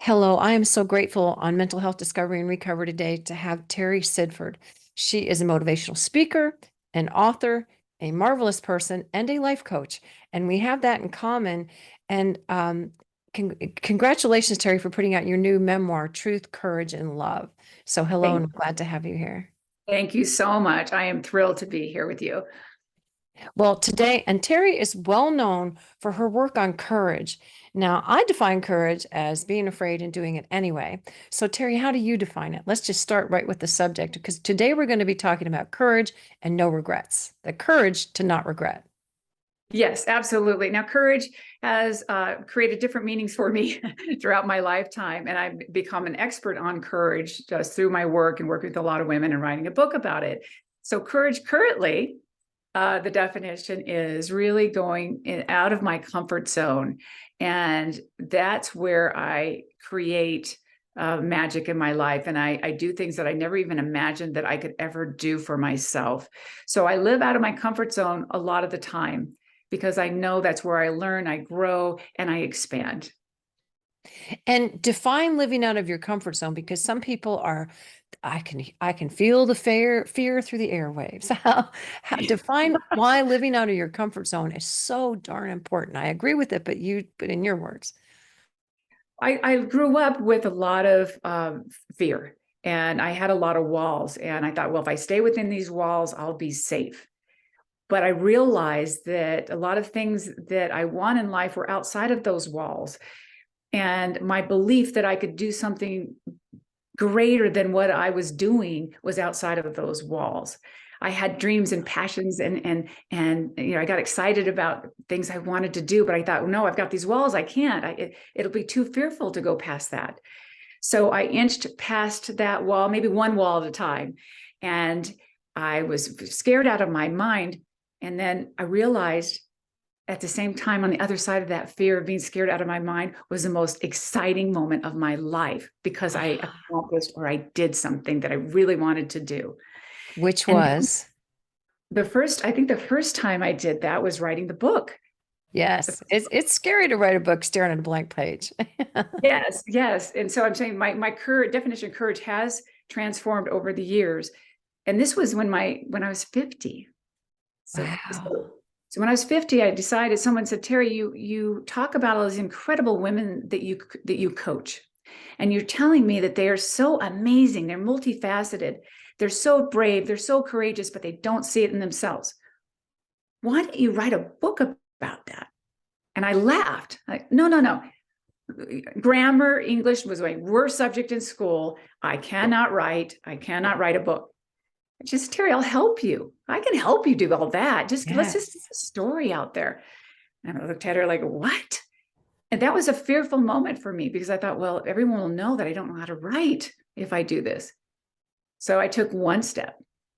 Hello, I am so grateful on Mental Health Discovery and Recovery today to have Terry Sidford. She is a motivational speaker, an author, a marvelous person, and a life coach. And we have that in common. And congratulations, Terry, for putting out your new memoir, Truth, Courage, and Love. So hello, and Thank, I'm glad to have you here. thank you so much. I am thrilled to be here with you. Well, today, and Terry is well known for her work on courage. Now, I define courage as being afraid and doing it anyway. So, Terry, how do you define it? Let's just start right with the subject because today we're going to be talking about courage and no regrets, the courage to not regret. Yes, absolutely. Now, courage has created different meanings for me throughout my lifetime, and I've become an expert on courage just through my work and working with a lot of women and writing a book about it. So, courage currently, the definition is really out of my comfort zone. And that's where I create magic in my life. And I do things that I never even imagined that I could ever do for myself. So I live out of my comfort zone a lot of the time because I know that's where I learn, I grow, and I expand. And define living out of your comfort zone because some people are I can feel the fear through the airwaves. Define why living out of your comfort zone is so darn important. I agree with it, but in your words. I grew up with a lot of fear, and I had a lot of walls. And I thought, well, if I stay within these walls, I'll be safe. But I realized that a lot of things that I want in life were outside of those walls. And my belief that I could do something greater than what I was doing was outside of those walls. I had dreams and passions and I got excited about things I wanted to do, but I thought, no, I've got these walls. I can't. It'll be too fearful to go past that. So I inched past that wall, maybe one wall at a time, and I was scared out of my mind. And then I realized at the same time, on the other side of that fear of being scared out of my mind was the most exciting moment of my life because I accomplished or I did something that I really wanted to do. Which And was, I think the first time I did that was writing the book. yes, it's scary to write a book staring at a blank page. Yes, yes. And so I'm saying my current definition of courage has transformed over the years. And this was when I was 50. So, Wow. so, so when I was 50, I decided, someone said, Terry, you talk about all these incredible women that you coach. And you're telling me that they are so amazing, they're multifaceted, they're so brave, they're so courageous, but they don't see it in themselves. Why don't you write a book about that? And I laughed. Like, no, no, no. Grammar, English was my worst subject in school. I cannot write a book. Just, Terry, I'll help you. I can help you do all that. Let's just get Yes. a story out there. And I looked at her like, what? And that was a fearful moment for me because I thought, well, everyone will know that I don't know how to write if I do this. So I took one step.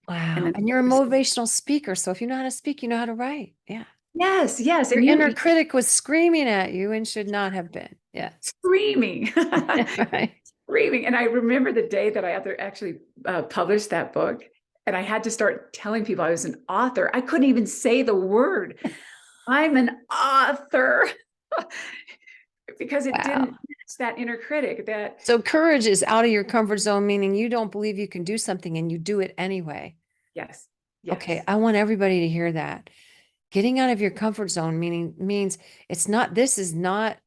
And Wow. then, And you're a motivational speaker. So if you know how to speak, you know how to write. Yeah. yes, yes. Your And inner critic was screaming at you and should not have been. Yeah. screaming, Right. screaming. And I remember the day that I actually published that book. And I had to start telling people I was an author. I couldn't even say the word. I'm an author because it didn't Wow. match that inner critic that, So courage is out of your comfort zone, meaning you don't believe you can do something and you do it anyway. yes, Okay, yes. I want everybody to hear that. Getting out of your comfort zone means this is not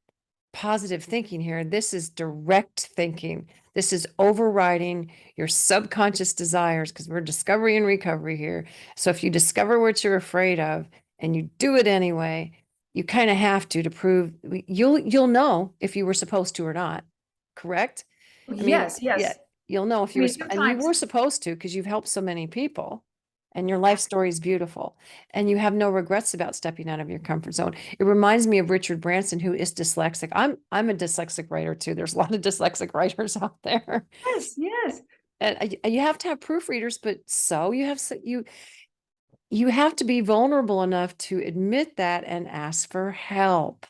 positive thinking here. This is direct thinking. This is overriding your subconscious desires because we're discovery and recovery here. So if you discover what you're afraid of and you do it anyway, you kind of have to prove you'll know if you were supposed to or not. Correct? I mean, Yes, yeah, yes. you'll know if I you were, mean, and you sometimes, were supposed to because you've helped so many people and your life story is beautiful and you have no regrets about stepping out of your comfort zone. It reminds me of Richard Branson, who is dyslexic. I'm a dyslexic writer too. There's a lot of dyslexic writers out there. yes, yes. And you have to have proofreaders, but you have to be vulnerable enough to admit that and ask for help.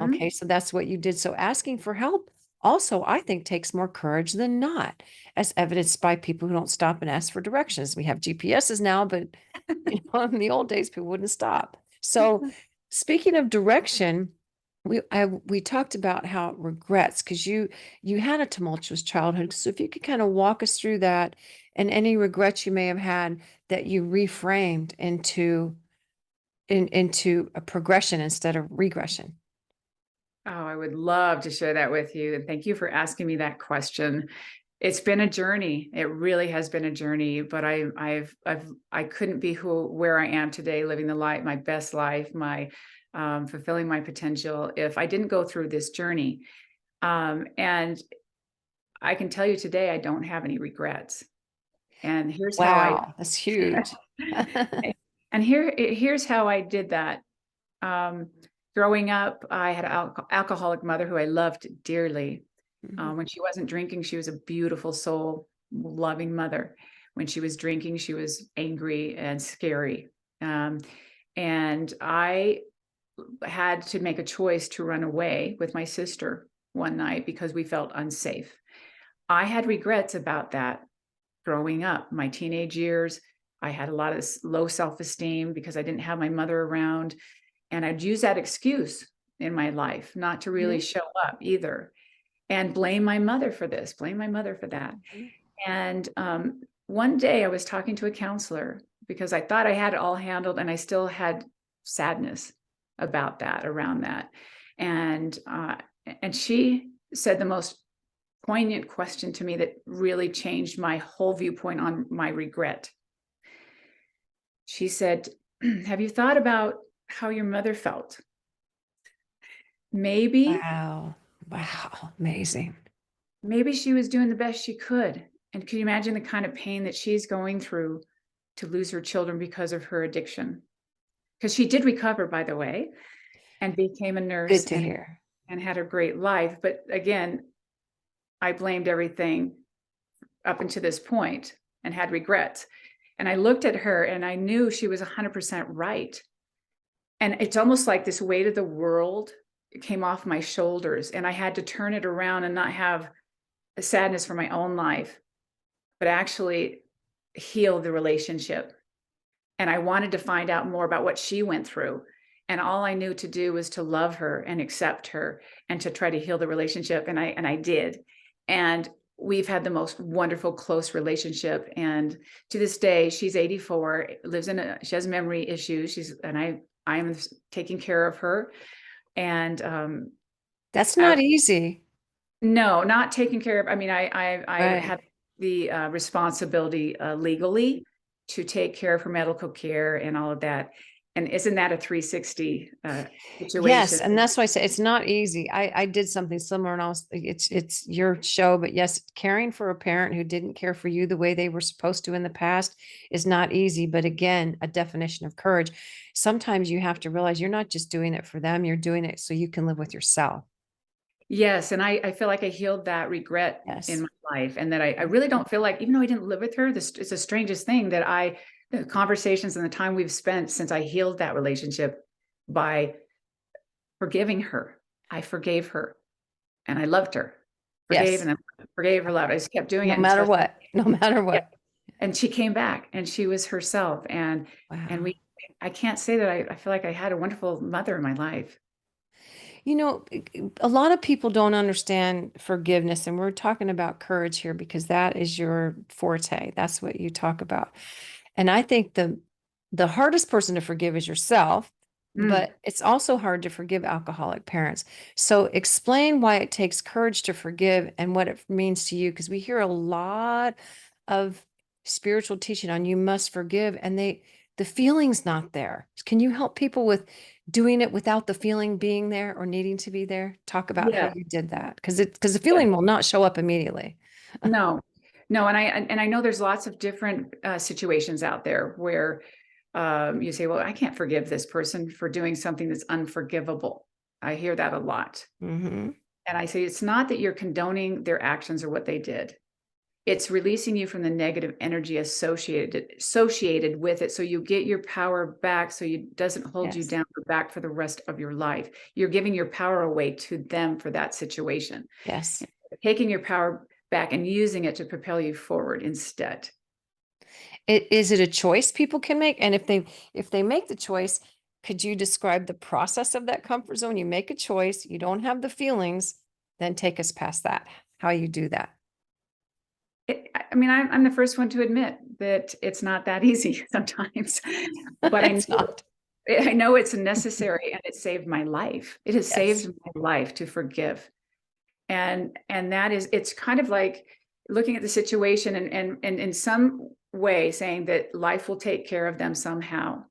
Okay, Mhm. so that's what you did. So asking for help also, I think, takes more courage than not, as evidenced by people who don't stop and ask for directions. We have GPSs now, but in the old days, people wouldn't stop. So speaking of direction, we talked about how regrets, because you had a tumultuous childhood. So if you could kind of walk us through that and any regrets you may have had that you reframed into a progression instead of regression. Oh, I would love to share that with you. And thank you for asking me that question. It's been a journey. It really has been a journey, but I couldn't be where I am today, living the life, my best life, my fulfilling my potential if I didn't go through this journey. And I can tell you today, I don't have any regrets. And here's how I, Wow, that's huge. and here's how I did that. Um, Growing up, I had an alcoholic mother who I loved dearly. Mhm. When she wasn't drinking, she was a beautiful soul, loving mother. When she was drinking, she was angry and scary. Um, and I had to make a choice to run away with my sister one night because we felt unsafe. I had regrets about that growing up, my teenage years. I had a lot of low self esteem because I didn't have my mother around. And I'd use that excuse in my life not to really Mhm. show up either and blame my mother for this, blame my mother for that. Mhm. And one day I was talking to a counselor because I thought I had it all handled and I still had sadness about that, around that. And, uh, and she said the most poignant question to me that really changed my whole viewpoint on my regret. She said, have you thought about how your mother felt? Maybe Wow. Wow. Amazing. maybe she was doing the best she could. And can you imagine the kind of pain that she's going through to lose her children because of her addiction? Because she did recover, by the way, and became a nurse Good to hear. and had a great life. But again, I blamed everything up until this point and had regrets. And I looked at her and I knew she was 100% right. And it's almost like this weight of the world came off my shoulders and I had to turn it around and not have a sadness for my own life, but actually heal the relationship. And I wanted to find out more about what she went through. And all I knew to do was to love her and accept her and to try to heal the relationship. And I did. And we've had the most wonderful, close relationship. And to this day, she's 84, lives she has memory issues. I am taking care of her. And That's not easy. no, not taking care of, I mean, I Right. have the responsibility legally to take care of her medical care and all of that. And isn't that a 360 Yes, situation? and that's why I say it's not easy. I did something similar, and I was it's your show, but yes, caring for a parent who didn't care for you the way they were supposed to in the past is not easy. But again, a definition of courage. Sometimes you have to realize you're not just doing it for them, you're doing it so you can live with yourself. Yes. And I feel like I healed that regret in Yes. my life. And that I really don't feel like, even though I didn't live with her, this it's the strangest thing that the conversations and the time we've spent since I healed that relationship by forgiving her. I forgave her and I loved her. Forgave Yes. and then forgave her, loved. I just kept doing No it matter until what. No matter yeah, what. and she came back and she was herself. And Wow. we I can't say that I feel like I had a wonderful mother in my life. You know, a lot of people don't understand forgiveness, and we're talking about courage here because that is your forte. That's what you talk about. And I think the hardest person to forgive is yourself, Mm, but it's also hard to forgive alcoholic parents. So explain why it takes courage to forgive and what it means to you, because we hear a lot of spiritual teaching on you must forgive, and the feeling's not there. Can you help people with doing it without the feeling being there or needing to be there? Talk about how yeah. you did that, because the feeling will not show up immediately. No, no, and I know there's lots of different situations out there where you say, "Well, I can't forgive this person for doing something that's unforgivable." I hear that a lot, Hmm. and I say it's not that you're condoning their actions or what they did. It's releasing you from the negative energy associated with it, so you get your power back, so it doesn't hold you Yes. down or back for the rest of your life. You're giving your power away to them for that situation, Yes. taking your power back and using it to propel you forward instead. Is it a choice people can make? And if they make the choice, Could you describe the process of that comfort zone? You make a choice, you don't have the feelings, then take us past that, how you do that. I mean, I'm the first one to admit that it's not that easy sometimes, but It's not. I know it's necessary, and it saved my life. It has Yes. saved my life to forgive. And that is, it's kind of like looking at the situation and in some way saying that life will take care of them somehow.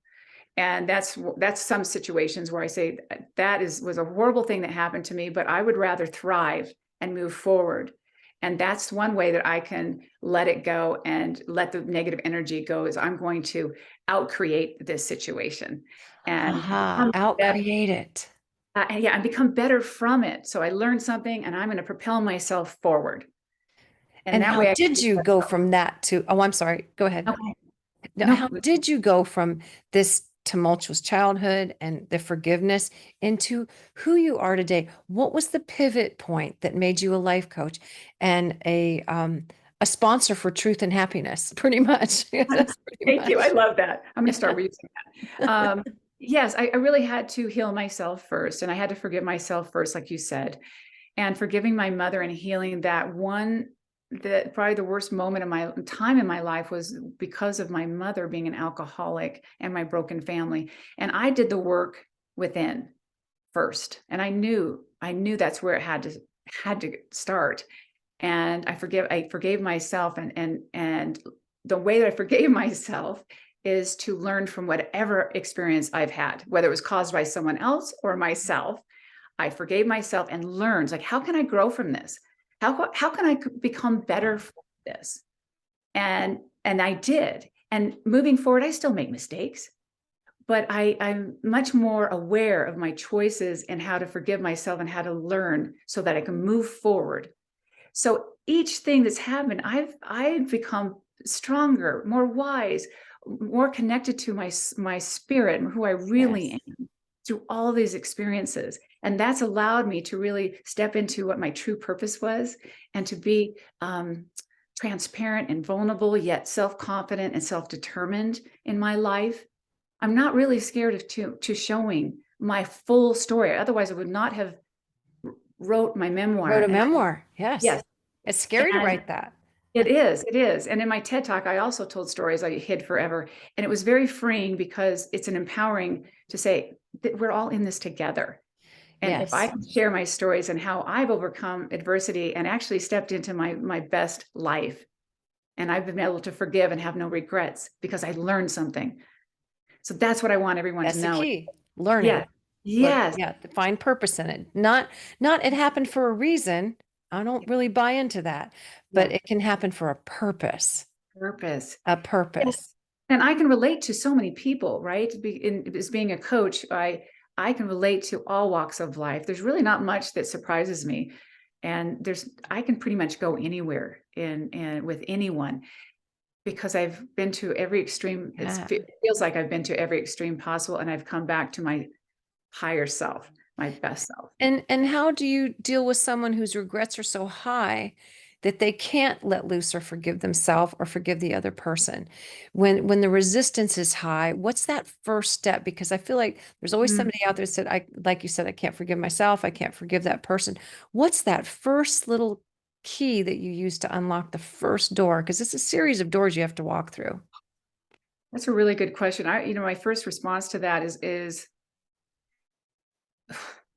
And that's some situations where I say that was a horrible thing that happened to me, but I would rather thrive and move forward. And that's one way that I can let it go and let the negative energy go, is I'm going to outcreate this situation and Aha, become better. out-create it. Yeah, and become better from it. So I learned something and I'm going to propel myself forward. And And that how way I did can. you go from that to, oh, I'm sorry, go ahead. Okay. Now, No, how did you go from this tumultuous childhood and the forgiveness into who you are today? What was the pivot point that made you a life coach and a sponsor for Truth and Happiness? Pretty much. That's pretty thank you. I much. love that. I'm going to start using that. Yes, I really had to heal myself first, and I had to forgive myself first, like you said, and forgiving my mother and healing that one. That probably the worst moment of my time in my life was because of my mother being an alcoholic and my broken family. And I did the work within first, and I knew that's where it had to start. And I forgave myself, and the way that I forgave myself is to learn from whatever experience I've had, whether it was caused by someone else or myself. I forgave myself and learned, like, how can I grow from this? How can I become better for this? And I did. And moving forward, I still make mistakes, but I'm much more aware of my choices and how to forgive myself and how to learn so that I can move forward. So each thing that's happened, I've become stronger, more wise, more connected to my spirit and who I really Yes. am through all these experiences. And that's allowed me to really step into what my true purpose was, and to be transparent and vulnerable, yet self-confident and self-determined in my life. I'm not really scared of to showing my full story. Otherwise, I would not have wrote my memoir. Wrote a And memoir. Yes. yes, It's scary to and write that. it is. And in my TED talk, I also told stories I hid forever. And it was very freeing because it's an empowering to say that we're all in this together. And if I Yes. can share my stories and how I've overcome adversity and actually stepped into my best life, and I've been able to forgive and have no regrets because I learned something. So that's what I want everyone to That's the know. key. Yeah. Learning. Yes. Yeah, to find purpose in it. Not it happened for a reason. I don't really buy into that, but Yeah. it can happen for a purpose. Purpose. A And purpose. and I can relate to so many people, right? As being a coach, I can relate to all walks of life. There's really not much that surprises me, and I can pretty much go anywhere in with anyone because I've been to every extreme. Yeah. It feels like I've been to every extreme possible, and I've come back to my higher self, my best self. And how do you deal with someone whose regrets are so high that they can't let loose or forgive themselves or forgive the other person? When the resistance is high, what's that first step? Because I feel like there's always Mm. somebody out there that said, I like you said, I can't forgive myself, I can't forgive that person. What's that first little key that you use to unlock the first door? Because it's a series of doors you have to walk through. That's a really good question. My first response to that is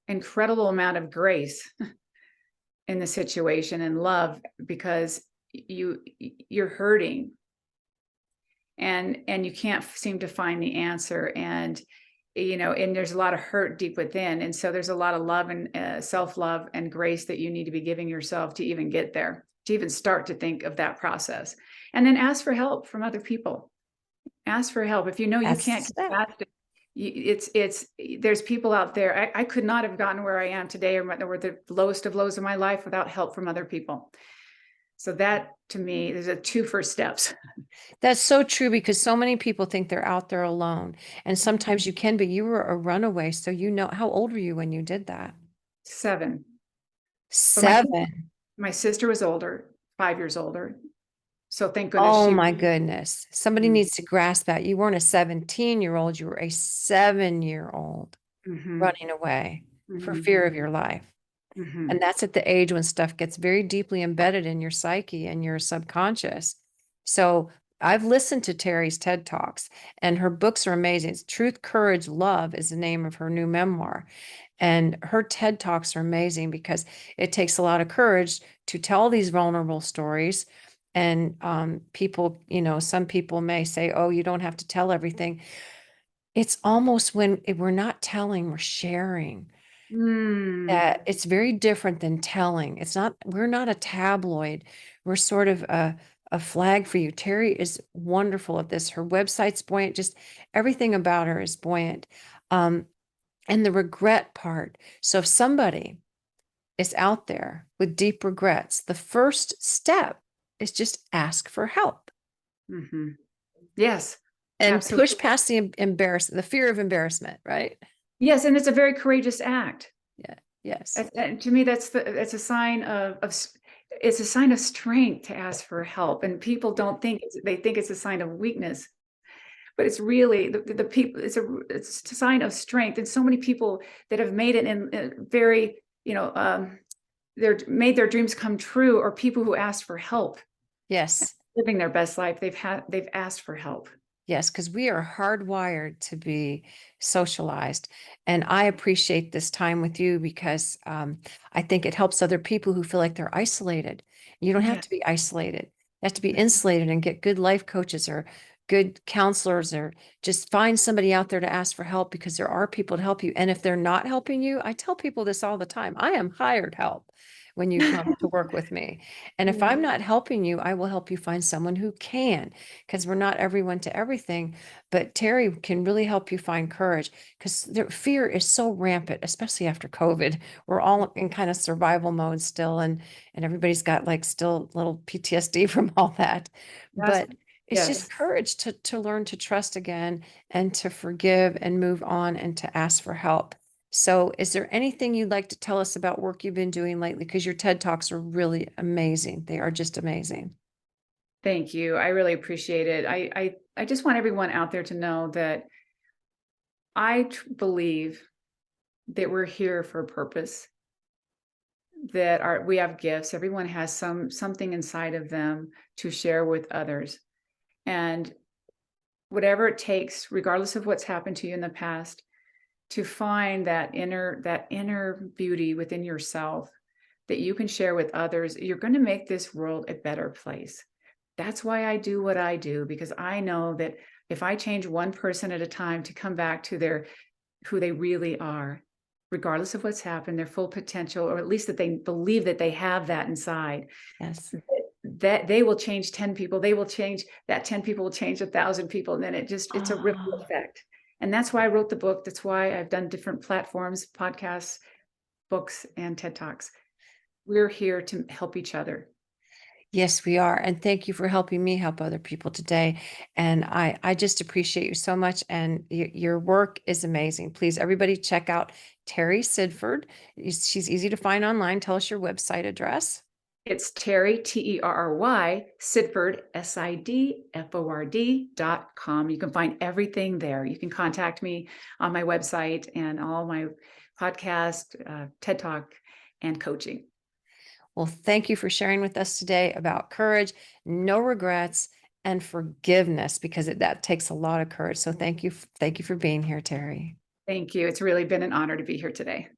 incredible amount of grace in the situation and love, because you're hurting, and you can't seem to find the answer, and there's a lot of hurt deep within, and so there's a lot of love and self-love and grace that you need to be giving yourself to even get there, to even start to think of that process. And then ask for help from other people. Ask for help if you know you That's the can't get step. past it. It's there's people out there. I could not have gotten where I am today, or the lowest of lows of my life, without help from other people. So that, to me, there's a two first steps. That's so true because so many people think they're out there alone. And sometimes you can be. You were a runaway, so you know how old were you when you did that? 7. But my 7. my sister was older, 5 years older. So thank goodness Oh she. my goodness. Somebody needs to grasp that. You weren't a 17-year-old, you were a 7-year-old Mm-hmm, running away for mm-hmm, fear of your life. mm-hmm, And that's at the age when stuff gets very deeply embedded in your psyche and your subconscious. So I've listened to Terry's TED Talks, and her books are amazing. It's Truth, Courage, Love is the name of her new memoir. And her TED Talks are amazing because it takes a lot of courage to tell these vulnerable stories. And people, some people may say, oh, you don't have to tell everything. It's almost when we're not telling, we're sharing. mm, That it's very different than telling. We're not a tabloid. We're sort of a flag for you. Terry is wonderful at this. Her website's buoyant, just everything about her is buoyant. Um, and the regret part. So if somebody is out there with deep regrets, the first step is just ask for help mm-hmm. Yes, and push absolutely. past the fear of embarrassment, right? Yes, and it's a very courageous act. Yeah. Yes. And to me, it's a sign it's a sign of strength to ask for help. And people don't think they think it's a sign of weakness, but it's really the people. It's a sign of strength. And so many people that have made it in very, they're made their dreams come true, or people who ask for help, Yes. living their best life. They've asked for help. Yes, because we are hardwired to be socialized. And I appreciate this time with you because I think it helps other people who feel like they're isolated. You don't have Yeah. to be isolated. You have to be insulated and get good life coaches or good counselors, or just find somebody out there to ask for help, because there are people to help you. And if they're not helping you, I tell people this all the time. I am hired help when you come to work with me. And if Yeah. I'm not helping you, I will help you find someone who can, because we're not everyone to everything. But Terry can really help you find courage, because fear is so rampant, especially after COVID. We're all in kind of survival mode still, and everybody's got like still little PTSD from all that. Yes. But it's just Yes. courage to learn to trust again and to forgive and move on and to ask for help. So, is there anything you'd like to tell us about work you've been doing lately? Because your TED Talks are really amazing. They are just amazing. Thank you. I really appreciate it. I just want everyone out there to know that believe that we're here for a purpose, that we have gifts. Everyone has something inside of them to share with others. And whatever it takes, regardless of what's happened to you in the past, to find that inner beauty within yourself that you can share with others, you're going to make this world a better place. That's why I do what I do, because I know that if I change one person at a time to come back to who they really are, regardless of what's happened, their full potential, or at least that they believe that they have that inside, Yes. that they will change 10 people. They will change that 10 people will change 1,000 people. And then it's a ripple Ah. effect. And that's why I wrote the book. That's why I've done different platforms, podcasts, books, and TED Talks. We're here to help each other. Yes, we are. And thank you for helping me help other people today. And I just appreciate you so much. And your work is amazing. Please, everybody, check out Terry Sidford. She's easy to find online. Tell us your website address. It's Terry, Terry, Sidford, SIDFORD.com. You can find everything there. You can contact me on my website and all my podcast, TED Talk, and coaching. Well, thank you for sharing with us today about courage, no regrets, and forgiveness, because that takes a lot of courage. So thank you. Thank you for being here, Terry. Thank you. It's really been an honor to be here today.